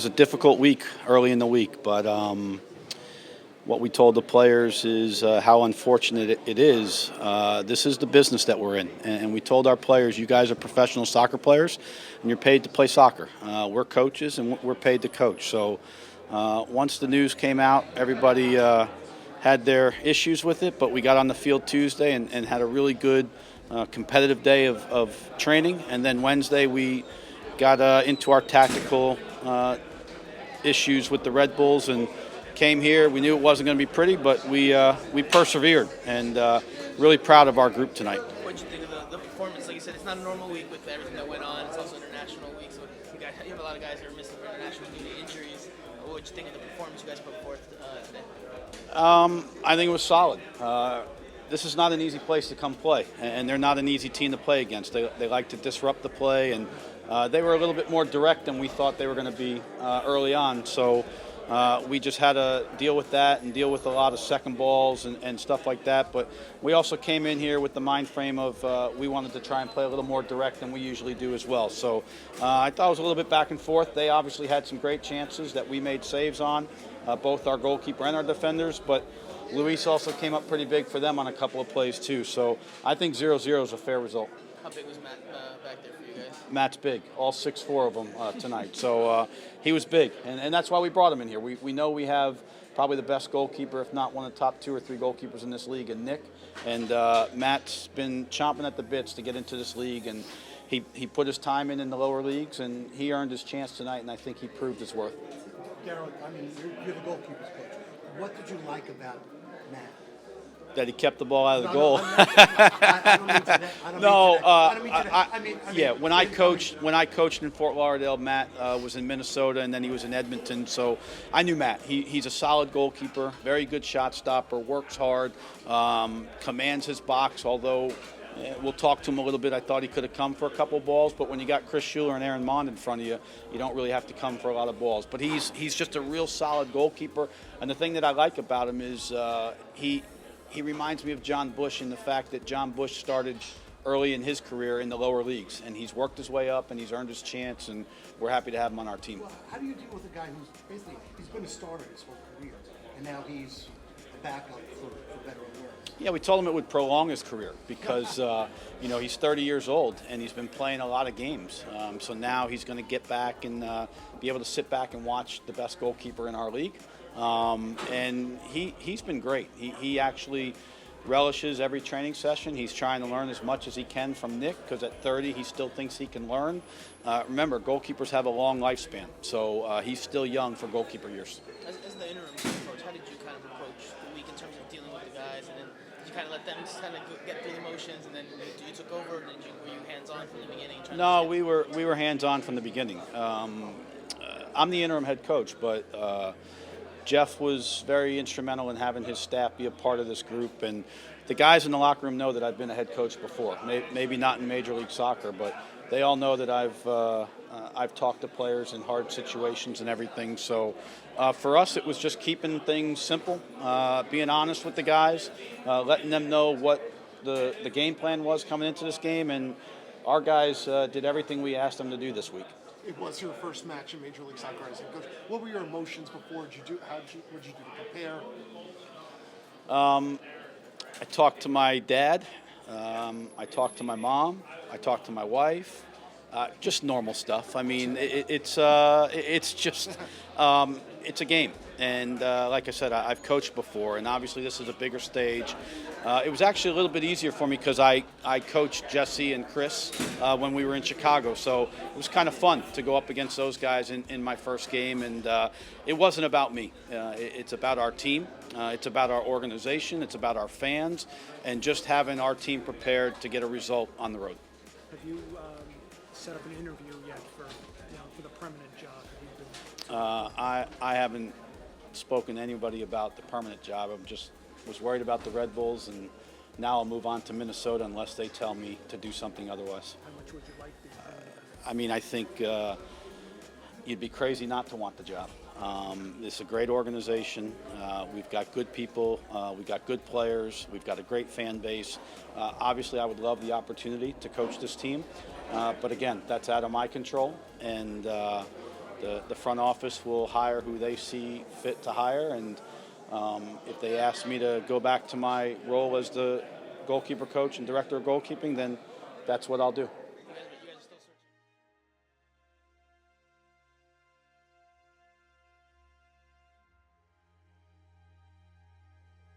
was a difficult week early in the week, but what we told the players is how unfortunate it is. This is the business that we're in, and we told our players, you guys are professional soccer players, and you're paid to play soccer. We're coaches, and we're paid to coach. So once the news came out, everybody had their issues with it, but we got on the field Tuesday and had a really good competitive day of training, and then Wednesday we got into our tactical issues with the Red Bulls and came here. We knew it wasn't going to be pretty, but we persevered, and really proud of our group tonight. What did you think of the performance? Like you said, it's not a normal week with everything that went on. It's also international week, so you have a lot of guys that are missing for international due to injuries. What did you think of the performance you guys put forth today? I think it was solid. This is not an easy place to come play, and they're not an easy team to play against. They like to disrupt the play, and they were a little bit more direct than we thought they were going to be early on. So we just had to deal with that and deal with a lot of second balls and stuff like that. But we also came in here with the mind frame of we wanted to try and play a little more direct than we usually do as well. So I thought it was a little bit back and forth. They obviously had some great chances that we made saves on, both our goalkeeper and our defenders. But Luis also came up pretty big for them on a couple of plays too. So I think 0-0 is a fair result. How big was Matt back there for you guys? Matt's big, all 6'4" of them tonight. So he was big, and that's why we brought him in here. We know we have probably the best goalkeeper, if not one of the top 2 or 3 goalkeepers in this league, in Nick. And Matt's been chomping at the bits to get into this league, and he put his time in the lower leagues, and he earned his chance tonight, and I think he proved his worth. Daryl, I mean, you're the goalkeeper's coach. What did you like about Matt? That he kept the ball out of the goal. When I coached in Fort Lauderdale, Matt was in Minnesota, and then he was in Edmonton. So I knew Matt. He's a solid goalkeeper, very good shot stopper, works hard, commands his box. Although we'll talk to him a little bit. I thought he could have come for a couple balls, but when you got Chris Schuler and Aaron Mond in front of you, you don't really have to come for a lot of balls. But he's just a real solid goalkeeper, and the thing that I like about him is he reminds me of John Bush in the fact that John Bush started early in his career in the lower leagues, and he's worked his way up and he's earned his chance, and we're happy to have him on our team. Well, how do you deal with a guy who's basically he's been a starter his whole career, and now he's a backup for better or worse? Yeah, we told him it would prolong his career because he's 30 years old and he's been playing a lot of games. So now he's going to get back and be able to sit back and watch the best goalkeeper in our league. And he's been great. He actually relishes every training session. He's trying to learn as much as he can from Nick, because at 30 he still thinks he can learn. Remember, goalkeepers have a long lifespan, so he's still young for goalkeeper years. As the interim coach, how did you kind of approach the week in terms of dealing with the guys, and then did you kind of let them just kind of get through the motions, and then you took over, and then were you hands-on from the beginning? No, we were hands-on from the beginning. I'm the interim head coach, but Jeff was very instrumental in having his staff be a part of this group, and the guys in the locker room know that I've been a head coach before. Maybe not in Major League Soccer, but they all know that I've talked to players in hard situations and everything. So for us, it was just keeping things simple, being honest with the guys, letting them know what the game plan was coming into this game, and our guys did everything we asked them to do this week. It was your first match in Major League Soccer as head coach. What were your emotions before? What did you do to prepare? I talked to my dad. I talked to my mom. I talked to my wife. Just normal stuff. I mean, it's just it's a game, and like I said, I've coached before, and obviously this is a bigger stage. It was actually a little bit easier for me because I coached Jesse and Chris when we were in Chicago, so it was kind of fun to go up against those guys in my first game, and it wasn't about me. It's about our team. It's about our organization. It's about our fans, and just having our team prepared to get a result on the road. Have you set up an interview yet for the permanent job? I haven't spoken to anybody about the permanent job. I just was worried about the Red Bulls, and now I'll move on to Minnesota unless they tell me to do something otherwise. How much would you like the I mean, I think you'd be crazy not to want the job. It's a great organization. We've got good people. We've got good players. We've got a great fan base. Obviously, I would love the opportunity to coach this team. But again, that's out of my control. And The front office will hire who they see fit to hire, and if they ask me to go back to my role as the goalkeeper coach and director of goalkeeping, then that's what I'll do.